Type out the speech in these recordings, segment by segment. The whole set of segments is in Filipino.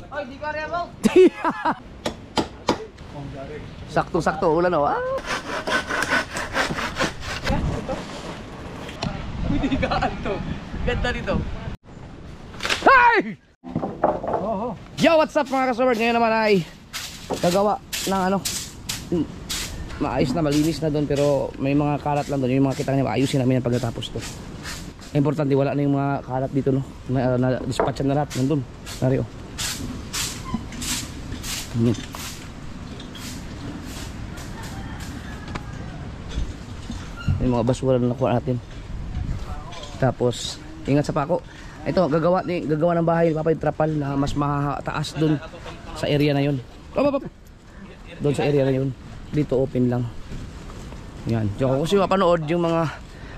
Oy, di ka rin mo. Sakto-sakto ulan oh. Hindi ka to. Ganda nito. Hey! Yo, what's up mga kasubard? Ngayon naman ay gagawa ng ano, maayos na, malinis na doon, pero may mga kalat lang doon. Yung mga kita niya, ayusin namin yan pagkatapos to. Importante, wala na yung mga kalat dito, no? Na-dispatchan na lahat nandun. Nari, oh. Yan. Yung mga basura na nakuha natin. Tapos, ingat sa pako. Ito, gagawa ng bahay, papay-trapal na mas mataas dun sa area na yun. Doon sa area na yun. Dito open lang. Yan. Diyan ko kasi mapanood yung mga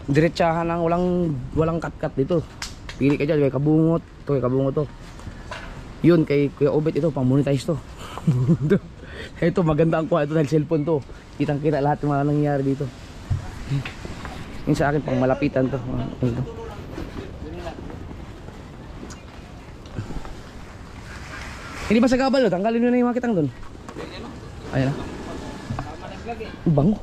diretsahan ng walang cut-cut dito. Pili ka dyan, kay Kabungot. Ito, kay Kabungot to. Yun, kay Kuya Obet, ito, pang monetize to. Ito, maganda ang kuha ito dahil cellphone to. Kitang-kita lahat ng mga nangyayari dito. Yung sa akin, pang malapitan to. Ito. Hindi ba sa gabal, tanggalin nyo na yung mga kitang doon. Ayan na. Bango.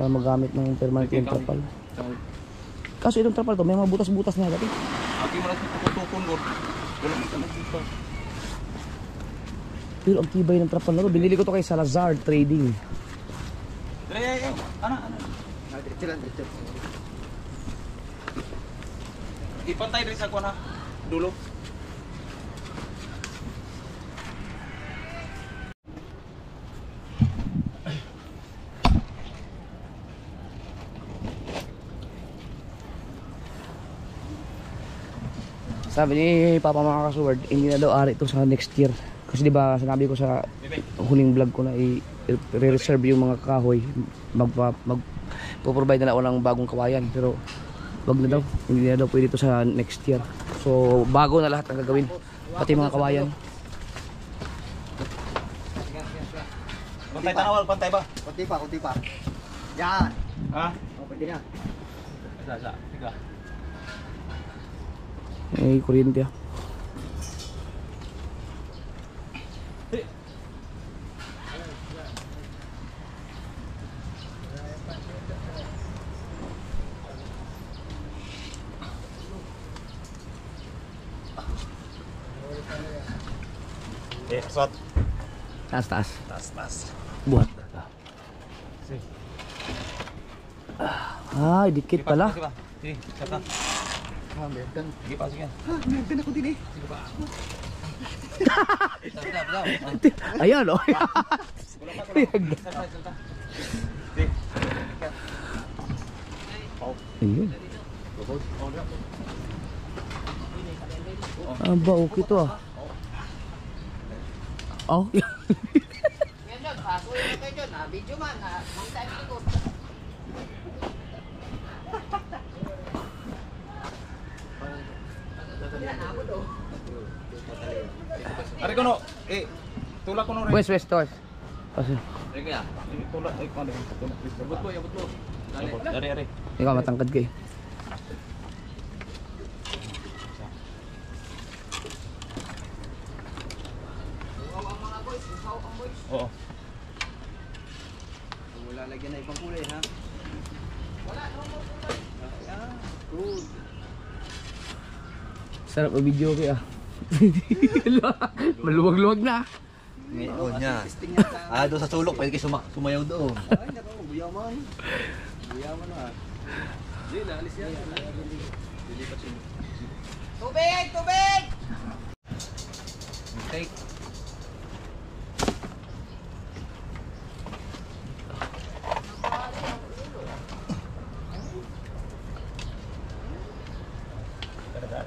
Para magamit ng permanent yung trapal. Kaso itong trapal to, may mga butas-butas na dati. Aki mo na tutukon doon. Wala mo tanong dito. Pero ang tibay ng trapal na to, binili ko to kay Salazar Trading. Dire, ano? Ipantay rin sa kuha na dulo. Sabi ni Papa mga kasuward, hindi na daw ari ito sa next year. Kasi diba sinabi ko sa huling vlog ko na i-reserve yung mga kahoy. Magpo-provide na ako ng bagong kawayan. Pero wag na daw, hindi na daw pwede ito sa next year. So bago na lahat ang gagawin, pati mga kawayan. Pantay tanawal, pantay ba? Kunti pa. Yan. Ha? O, pwede na. Sa. Tiga. May kuryente ah. Swat. Taas. Buhat. Ah, dikit pala. Sige, saka. Merdan. Sige pa, sige. Merdan ako din eh. Sige pa. Ayan oh. Salta. Sige. Ayun. Aba, okay to ah. Oh. Iya. Yan yun, paso yun kayo dyan, video man, long time ago. Ari ko no, tulak ko no rin. West. Kasi Rega, tulak ko no. Abot mo. Ari. ikaw matangkad kayo. Oo. Wala lagyan na ibang kulay ha. Good. Sarap ang video kayo ah. Maluwag-luwag na. Ngayon niya. Doon sa sulok, pwede kayo sumayaw doon. Ay, nako, buyaman. Buyaman na. Hindi, naalis yan. Tubig! Okay.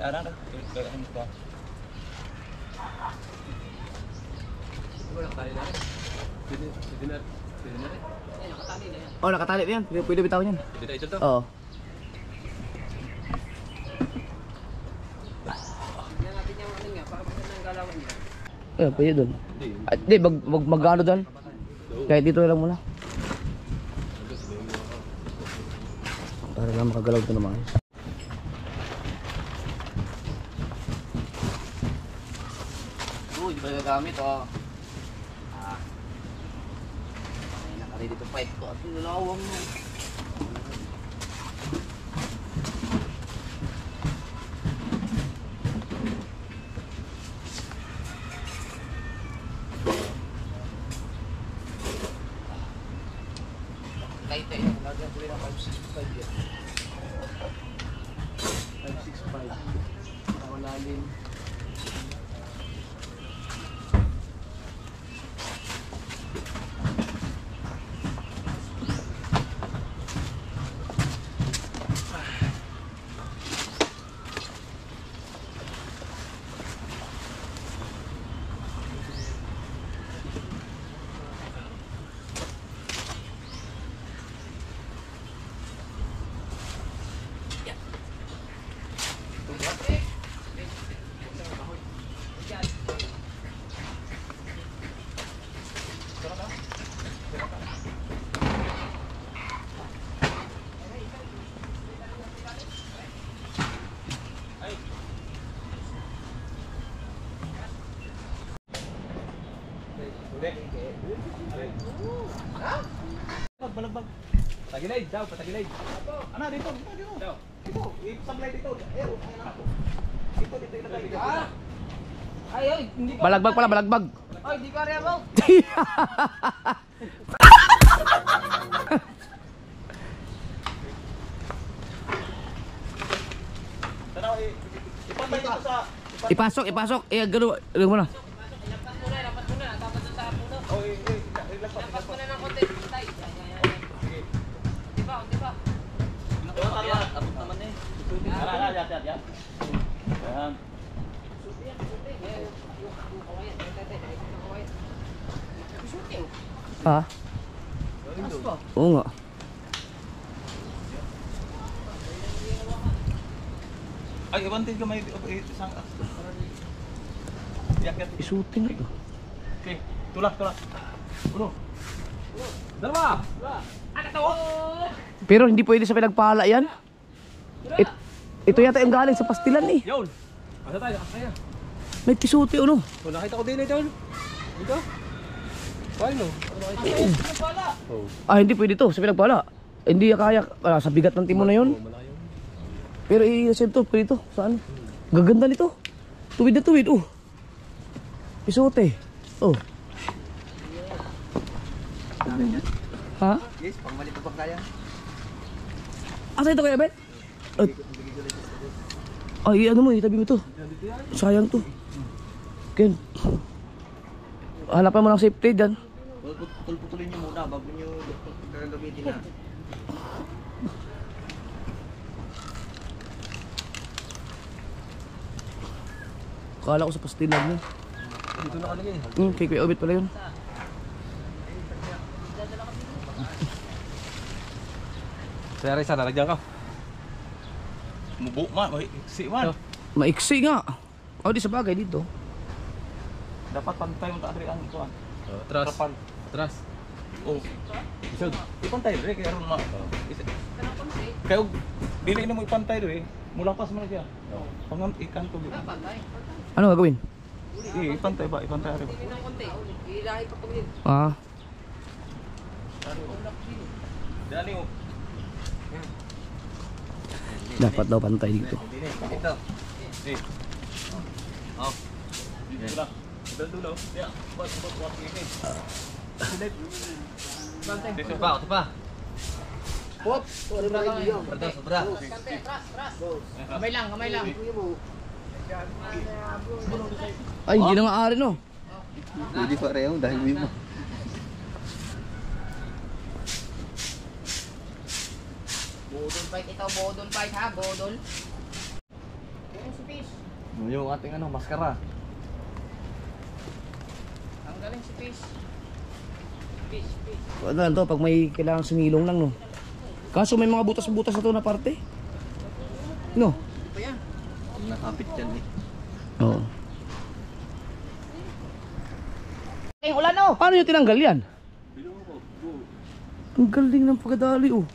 Ada. Oh, nakatali na yan. Pwede bitawan yan. Pwede ito to. Oo. Tingnan natin yung ano nga, baka maganda ang galawan niya. Eh, pwede doon. Hindi, mag-ano doon. Kahit dito lang muna. Para lang makagalaw ito naman. Hindi pa gagamit, oh. Ay, nakaready to fight ko. At nalawang mo. Light eh. Lagyan ko rin ang 565 yan. 565. Nakalalim. Balagbag. Patagilid, daw, patagilid. Ano, dito, dito. Dito, i-sablay dito. Dito ilagay dito. Ay, ay, hindi ka. Balagbag pala, balagbag. Ay, di ka rin ako. Tanaw, ipantay dito sa... Ipasok, ipasok. Gano'n mo na. Ilapat mo na. Dapat sa puno. Oh, ilagpas. Ilapat mo na ng konti. Tay. Sige. Di ba? Abot naman eh. Yan. Ayan. Ha? Oo nga. Ay, ibantin ka may isang... Yakit. Isutin na ito. Okay, tulak. Uno. Dalawa. Pero hindi pwede sa pinagpala yan. Ito yata yung galing sa pastilan eh. Yun. Asa tayo? Kaya. May pisuti ano. So, nakita ko din ito. Dito. Paano? Ah, hindi pwede to sa pinagpala. Hindi kaya sa bigat ng timo na yun. Pero i-save to, pwede to. Saan? Gaganda nito. Tuwid na tuwid, oh. Pisuti. Oh. Ha? Yes, pangmali pa kaya. Asa ito kaya, Ben? Ay, ano mo, itabi mo to. Sayang to. Ken. Hanapan mo ng safety dyan. Putulin nyo muna bago nyo gagamitin na. Kala ko sa pastilan niya. Dito nakalagay. Kay Kuya Obit pala yun. Saya Reza, nalagyan ka. Mubo man, si man. Maiksi nga. O, di sa bagay dito. Dapat pantay mo taadri ang ikuan. Atras. Atras. Oh. Isod. Ipantay dre kaya ron ma. Kaya dili na mo ipantay dre. Mulapas mo na siya. Pangam ikan to. Ano gagawin? Ipantay ba? Ipantay ari ba? Ng konti. Ilahi pa pagin. Ah. Dali mo. Dapat daw pantay dito. Ito. Oh. Dito. Dulo. Ya. Buat ini. Ito pa. Hop. Sobra lang. Sobra. Atras. Kamay lang. Ay, hindi na nga ari no. Hindi pa rin dahil mo. Bodol fight ito. Bodol fight ha. Bodol. Yung si Fish. Yung ating maskara. Ang galing si Fish. Fish. Ano lang to, pag may kailangan sumilong lang no. Kaso may mga butas-butas na to na parte. No? Pa yan. Nakapit yan eh. Oo. Ulan no. Paano yung tinanggal yan? Ang galing ng pagkadali oh.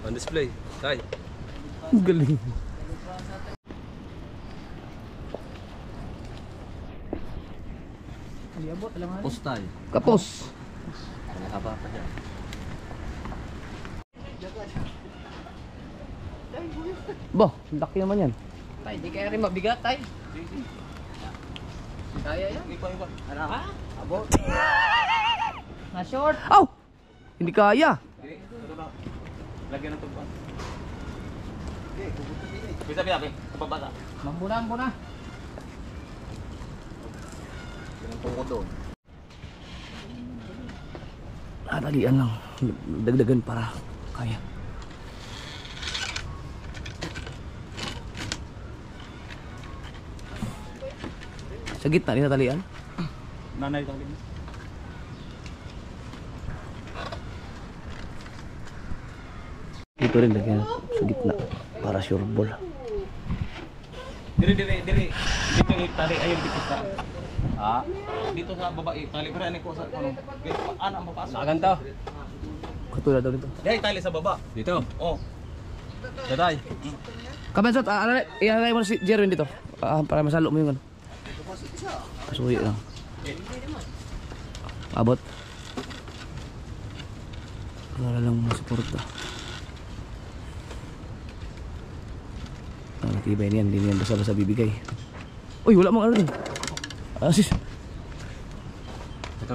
On display. Tay. Ang galing. Postal. Kapos. Haba pa dyan. Bo, laki naman yan. Tay, di kaya rin mabigat, tay. Kaya yan. Ano? Ha? Abot. Na short. Aw! Hindi kaya. Lagyan ng tubuan. Bisa, kapabata. Mambuna. Yung tungkod doon. Talian lang. Dagdagan para kaya. Sa gitna din talian. Nanay tali. Dito rin lagyan sa gitna para sure ball. Diri. Dito yung tali, ayun dito sa. Ha? Dito sa babae, tali ko rin ko sa ano. Ana ang papasok. Nakaganto. Katulad daw nito. Dahil tali sa baba. Dito. Oh. Daday. Kabensot, ialay mo na si Jerwin dito. Para masalo mo yung ano. Pasuhi lang. Abot. Wala lang masuporta. Ang matibay niyan, hindi niyan basta-basta bibigay. Uy, wala mong ano din. Sis. Ito.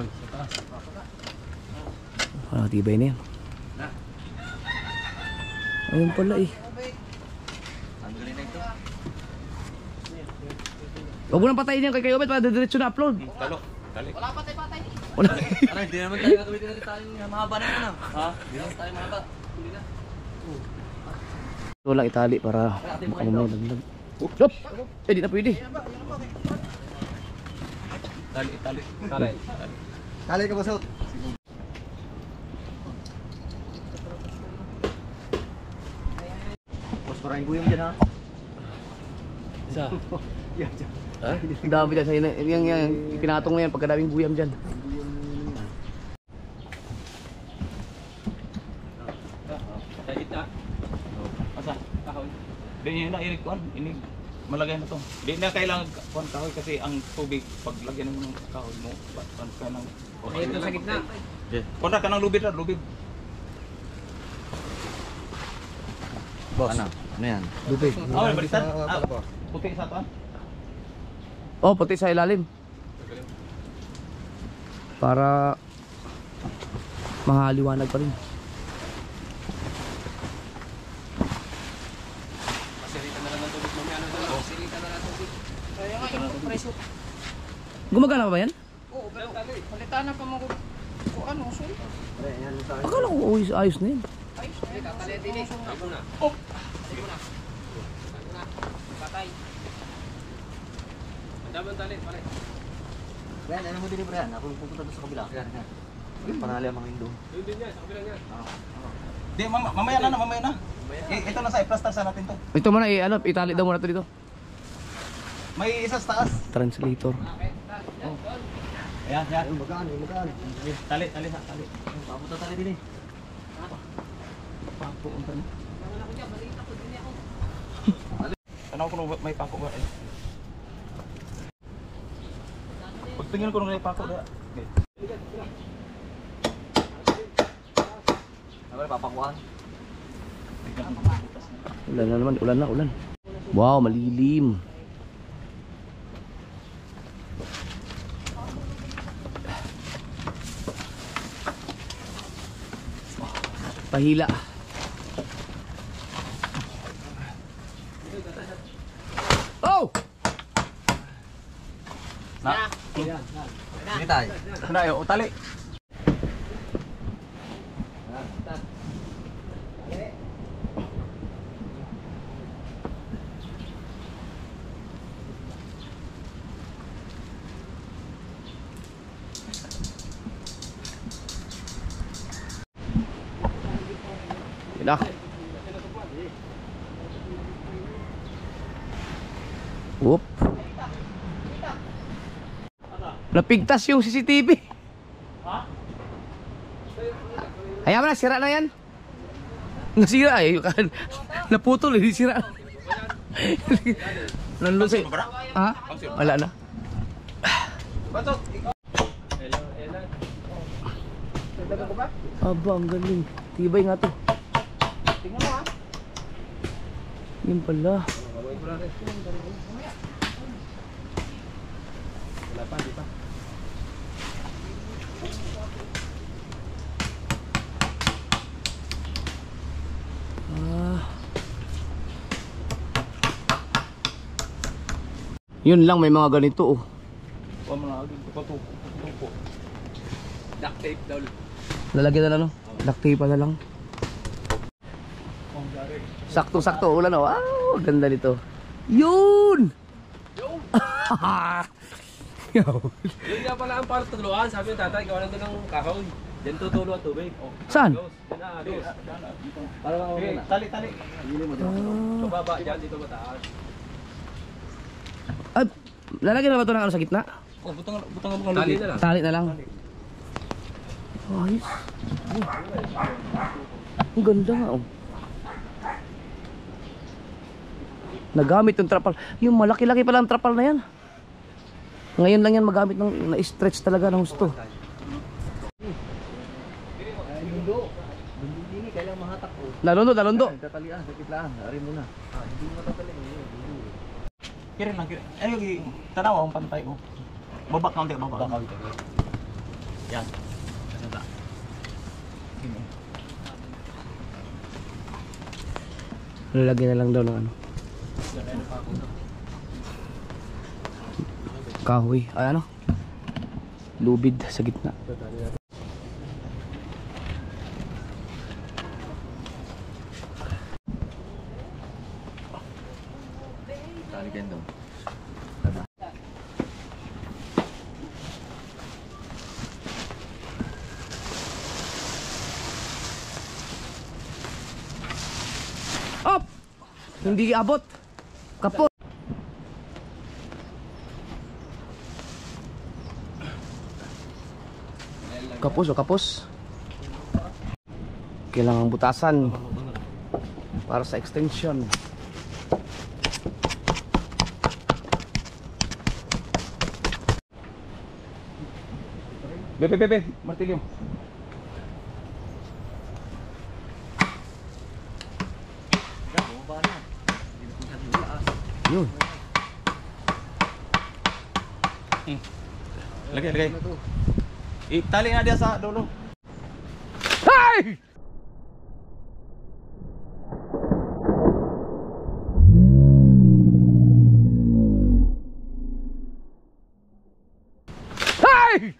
Ang matibay niyan. Ayun pala eh. Tanggalin na ito. Huwag mo nang patayin yan kay Kayo Bet para diretso na upload. Talo. Tali. Wala patay. Wala. Aray, hindi naman tayo gagamitin natin tayong mahaba na yan. Ha? Hindi naman tayo mahaba. Huli na. Ito lang itali para makamamay laglag. Stop! Eh, di na pwede. Tali. Kali ka ba, Sot? Mas maraming buyong dyan, ha? Isa. Ha? Ang dami dyan. Yung pinatong mo yan pagkadaming buyam dyan. Sa gitna. Asa? Kahoy. Di niya na irik kuan, ini malagay na to. Di na kailangan kuan kahoy kasi ang tubig pag lagyan mo ng kahoy mo, kuan ka ng Ito sa gitna. Kuan ka ng lubid. Boss. Ano yan? Lupig. Ah, baliktad. Puti sa to. Oh, puti sa ilalim. Para mahaliwanag pa rin. Kaya nga yung preso. Gumagana pa ba yan? Oo, pero palitan na pa mo kung ano, sul. Akala ko ayos na yan. Ay, tatali din eh. Oh. Sige na. Patay. Andam tali, pare. Brian, ano mo din, Brian? Ako pupunta doon sa kabila. Panali ang mga Indo. Yun din yan, sa kabila niya. Di mamaya na. Ito na sa i-plaster sa natin to. Ito muna itali daw muna to dito. May isa sa taas. Translator. Ayan. Magaan. Tali. Papunta tali din eh. Papunta na. Tanaw ko nung may pako ba eh. Pagtingin ko nung may pako ba. Okay. Ano ba papakuan? Ulan na naman, ulan. Wow, malilim. Pahila. Oh! Na. Hindi tayo. Na yo, tali. Yun na. Whoop. Napigtas yung CCTV. Ha? Hayaan mo na, sira na yan. Nasira eh. Naputol eh, sira. Nandun sa... Ha? Wala na. Batok. Dagdagan ko ba? Aba, ang galing. Tibay nga to. Tingnan mo ha. Yun pala. Wala pa, di pa. Yun lang, may mga ganito oh. Huwag mo na agad patupo. Duct tape daw. Lalagyan na lang, no? Duct tape na lang. Sakto-sakto ulan oh. Wow, ganda nito. Yun! Yun nga pala ang para tutuluan. Sabi ng tatay, gawa lang doon ng kahoy. Diyan tutulo ang tubig. Saan? Diyan na, dos. Para lang ako na. Tali. Hili mo dyan. So baba dyan, dito mataas. Ay, lalagyan na ba ito ng ano sa gitna? Oh, butang mo Tali na lang. Tali na lang. Ayos. Ang ganda nga oh. Nagamit yung trapal. Yung malaki-laki pala ang trapal na yan. Ngayon lang yan magamit ng na-stretch talaga ng husto. Hindi kailang mahatak ko. Lalondo. Tatalian, sakit lang. Ari mo na. Hindi mo tatali. Kirin lang. Ay, tanaw ang pantay ko. Babak kaunti, babak. Yan. Kasada. Lalagyan na lang daw ng ano. Kahoy. Ay ano? Lubid sa gitna. Talikan daw. Up! Hindi abot. Kapot. Kapos. Kailangang butasan para sa extension. Bebe, martilyo. Yun. Lagay. Itali na dia sa dulo. Hey! Hey!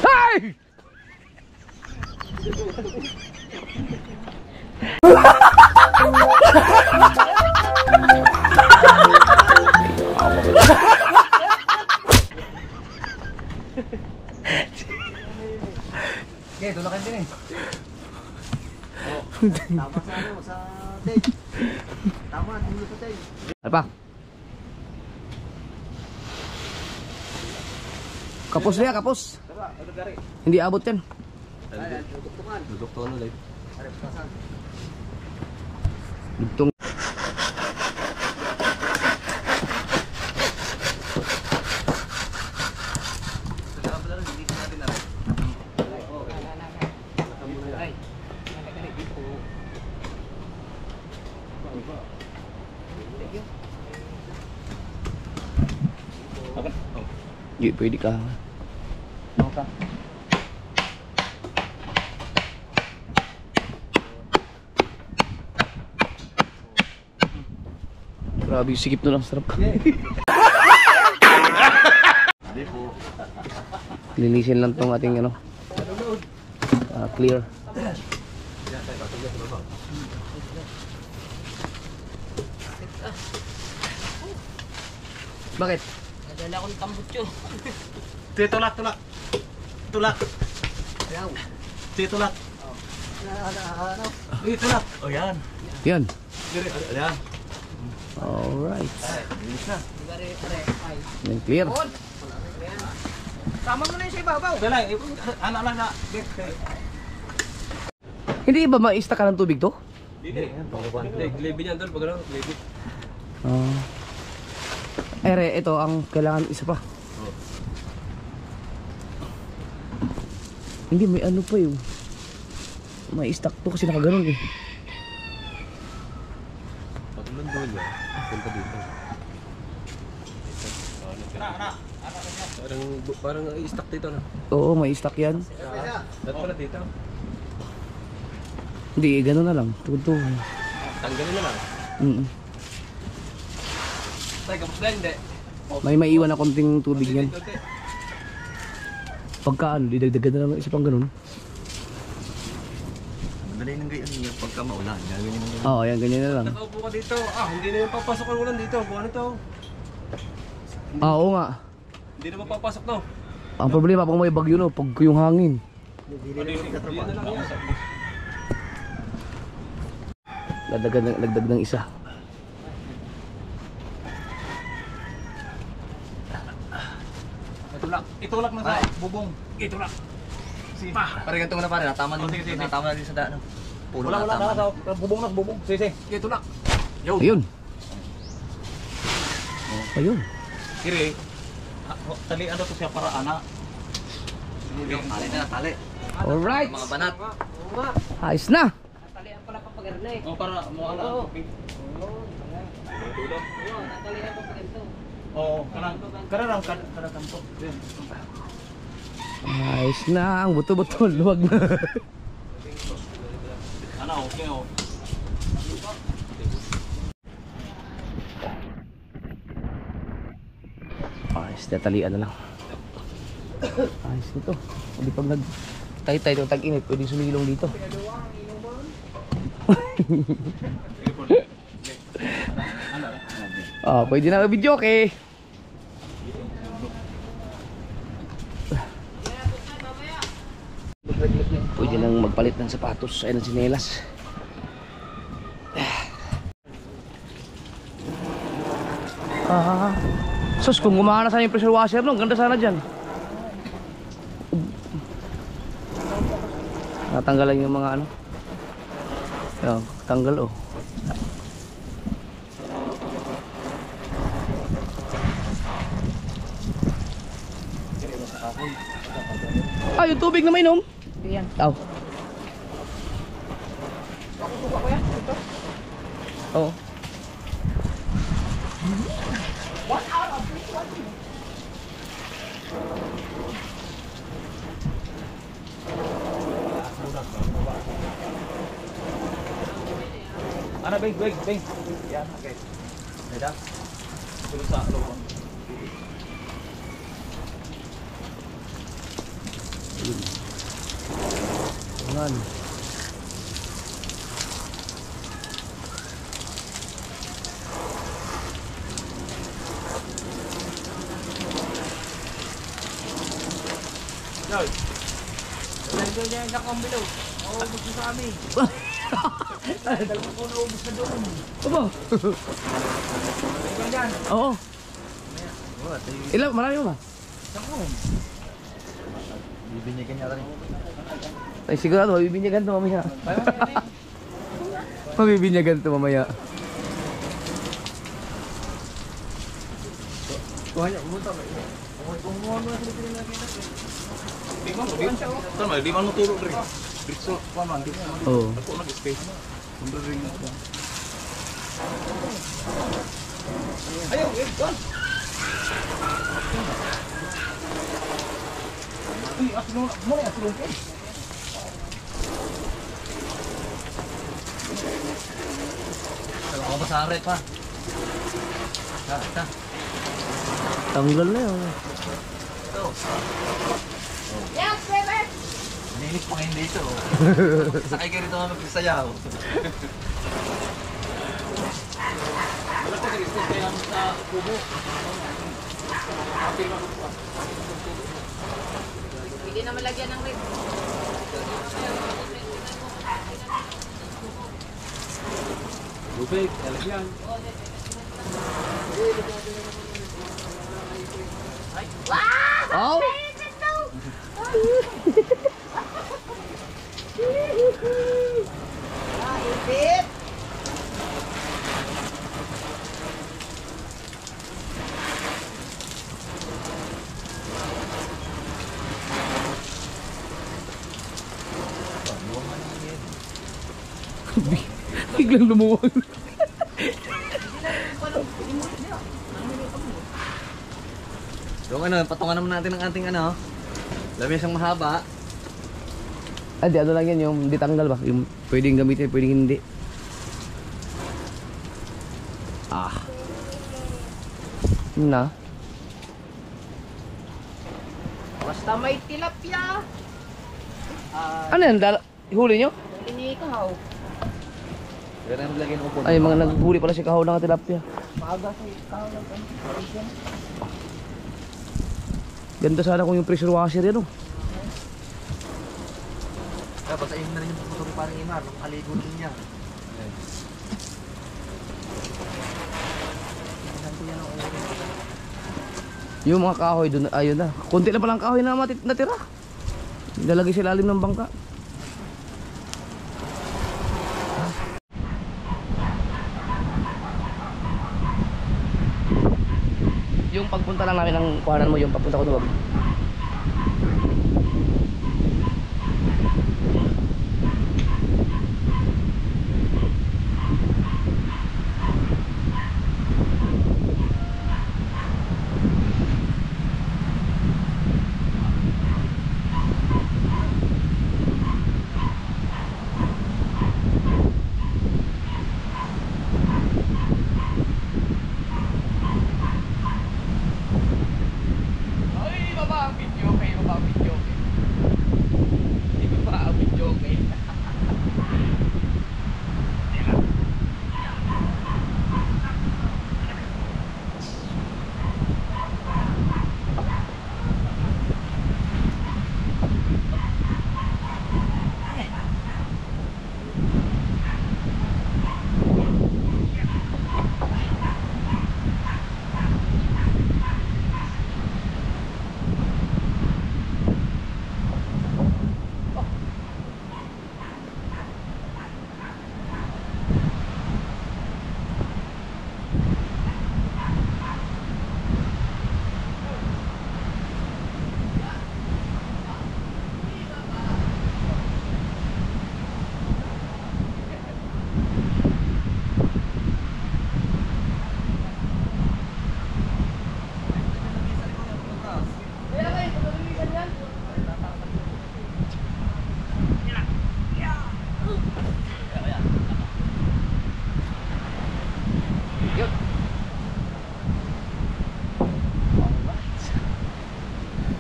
Hey! Okay, tulakan din eh. Tama sa ano, sa tape. Tama, dulo sa tape. Ano pa? Kapos niya, kapos. Hindi abot yan. Duduktukan ulit. Dugtong. Di, pwede ka. Grabe yung sikip nun, ang sarap. Linisin lang tong ating ano, clear. Bakit? Nadala akong tambutso. Tulak. Tulak. Tulak. Tulak. Oh, yan. Yan. Yan. Alright. Linis na. Yan, clear. Tama mo na yung sa ibabaw. Dala, ano lang na. Hindi ba maista ka ng tubig to? Hindi, glebe niyan doon. Pag ano, glebe. Ere, ito ang kailangan isa pa. Hindi, may ano pa yun. May stock to kasi nakaganon eh. Pag nandun niya, punta dito. Parang i-stock dito na. Oo, may stock yan. Dapat pala dito. Hindi, gano'n na lang. Tuto. Tanggalin na lang. Tay, kapos na hindi. May maiwan na konting tubig yan. Pagka ano, didagdagan na lang ng isa pang ganun. Madali nang ganyan niya pagka maulan. Ganyan nang ganyan. Oo, yan, ganyan na lang. Nakaupo ka dito. Hindi na yung papasok ang ulan dito. Buwan ito. Oo nga. Hindi na mapapasok no. Ang problema pag may bagyo no, pag yung hangin. Hindi na lang yan. Lagdag ng isa. Itulak na sa bubong. Itulak. Pare ganito na pare. Natama na din sa daan. Pulo Wala natama. sa bubong na bubong. Sige. Itulak. Ayun. Ayun. Kiri. Tali ano to siya para ana. Tali na, tali. Alright. Mga banat. Ayos na. Natalian pala papagarna eh. O para mo ana. Natalian pa ganito. Oo, kanang kanto. Ayos na. Ang buto-buto. Luwag na. Ana okay oh. Ayos, tatalian na lang. Ayos nito. Hindi pag nag-tay-tay ito tag-init, pwede sumilong dito. Pwede na video okay. Pwede nang magpalit ng sapatos ay ng sinelas. Sus, kung gumana sana yung pressure washer no, ganda sana dyan. Natanggalan yung mga ano. Yan, tanggal oh. Yung tubig na mainom. Yan. Aw. Oo. Ana beng. Yan, okay. Beda. Tulog sa loob. Ayan. Nandun niya yung nakambilog. Oo, gusto sa amin. Dalawang puno ubus na doon. Opo. Ikaw dyan. Oo. Ilan? Marami mo ba? Bibinyagan niya rin. Ay sigurado, mabibinyagan to mamaya. Mabibinyagan to mamaya. Di man mo tulog rin. Dito pa man dito. Oo. Ako nag-space. Kundo ring ako. Ayaw, go. Uy, asulong mo na asulong ko. Ako pa sa aret pa. Ta. Tanggal na yun. Yes, Weber! Nilis pa ngayon dito. Sakay ka rito nga magsasayaw. Wala ka rin kaya sa kubo. Hindi na malagyan ng rin. Lubig, talagyan. Oh! Ipit! Biglang lumuwag. Yung ano, patungan naman natin ng ating ano, lamisang mahaba. Di ano lang yan, yung di tanggal ba? Yung pwedeng gamitin, pwedeng hindi. Yun na. Basta may tilapia. Ano yan? Huli nyo? Inikaw. Kaya na maglagay ng upo. Ay, mga naghuli pala si Kahaw ng tilapia. Maaga sa ikaw lang. Ganda sana kung yung pressure washer yan, oh. Kaya basahin na rin yung motor parang Imar, makaligo din niya. Yung mga kahoy doon, ayun na. Kunti na palang kahoy na natira. Nalagay sa ilalim ng bangka. Yung pagpunta lang namin ng kuhanan mo, yung pagpunta ko doon.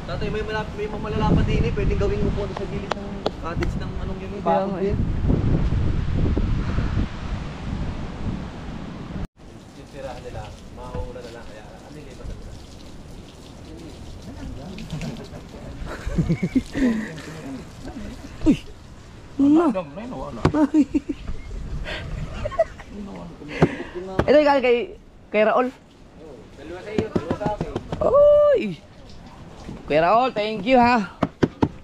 Tatay, may mamalalapat din eh. Pwedeng gawing upo sa gilid ng cottage ng anong yung Kaya bakod nga din. Sisirahan nila, mahuhula na lang. Kaya ano yung lipat nila? Uy! Ano? Ito yung galing kay Raul. Dalawa sa iyo, dalawa sa akin. Uy! Kuya Raul, thank you ha.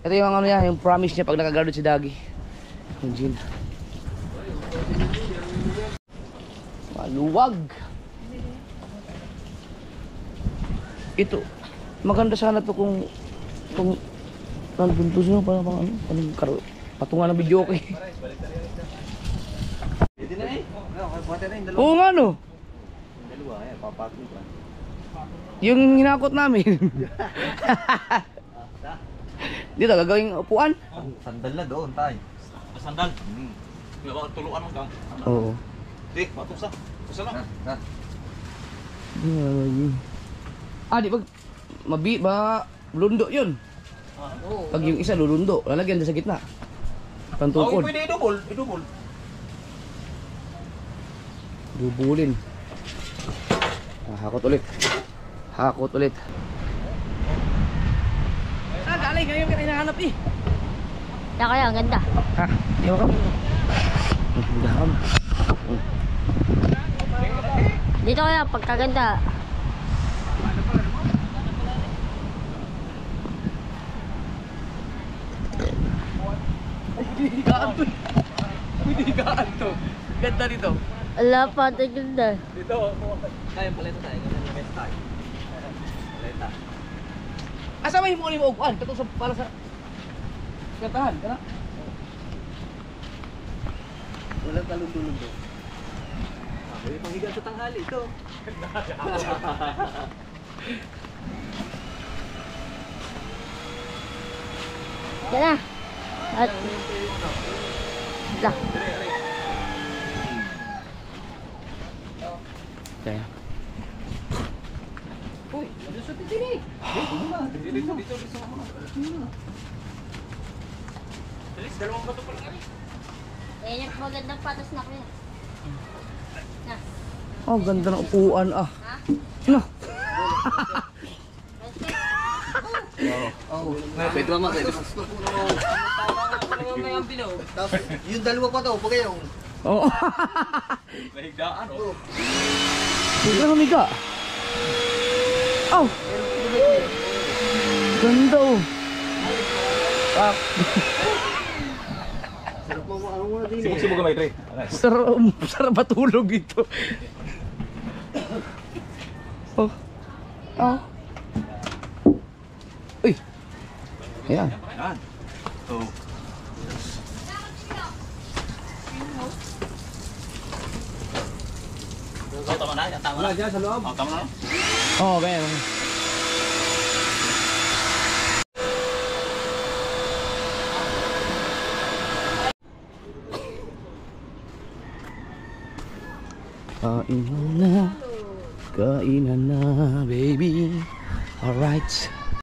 Ito yung ano niya, yung promise niya pag nakagraduate si Dagi. Yung gin. Maluwag. Ito, maganda sana to kung nandun to siya, parang ano, patungan ng video okay. Pwede na eh. Buhati na yung dalawa. Oo nga no. Yung dalawa, ayan, papatong pa. Yung hinakot namin. Dito, gagawing upuan. Sandal na doon, tay. Sandal. Nga ba tuluan mo ka? Oo. Di, matusa. Usa na. Ha? Di ba lundo yun. Pag yung isa lulundo, lalagyan dyan sa gitna. Oh, Pantukod. pwede i-double, i-double. Bubulin. Hakot ulit. Hakot ulit. Galing ngayon ka hinahanap eh. Kaya ang ganda. Ha? Di ba ka? Ganda ka. Dito kaya pagkaganda. Higaan to. Higaan to. Ganda dito. Ala pa, ang ganda. Dito, kaya paleta tayo. Ganun yung best tayo. Paleta. Asa may himuli mo upuan? Katong sa para sa katahan, kana? Walang talong-tulong doon. May panghiga sa tanghali ito. Yan na. At... La. Kaya. Uy, ano sa titini? Dito sa mga. Alis, dalawang bato pala kami. Ayan yung magandang patas na kuya. Na. Oh, ganda ng upuan ah. Ha? No. Oo. Pwede ba pwede ba? May ang bilog. Tapos, yung dalawa pa daw, pag yung... Oo. Nahigdaan oh. Hindi ka humiga. Oh. Ganda oh. Ah, Sarap mo, ano muna din Sibuk ka may tre. sarap matulog ito. Oh. Oh. Uy. Ayan. Yan. Oh. Oh, tama na, tama na. dyan sa loob. Oh, tama na. Oh, okay. Kainan na, baby. Alright.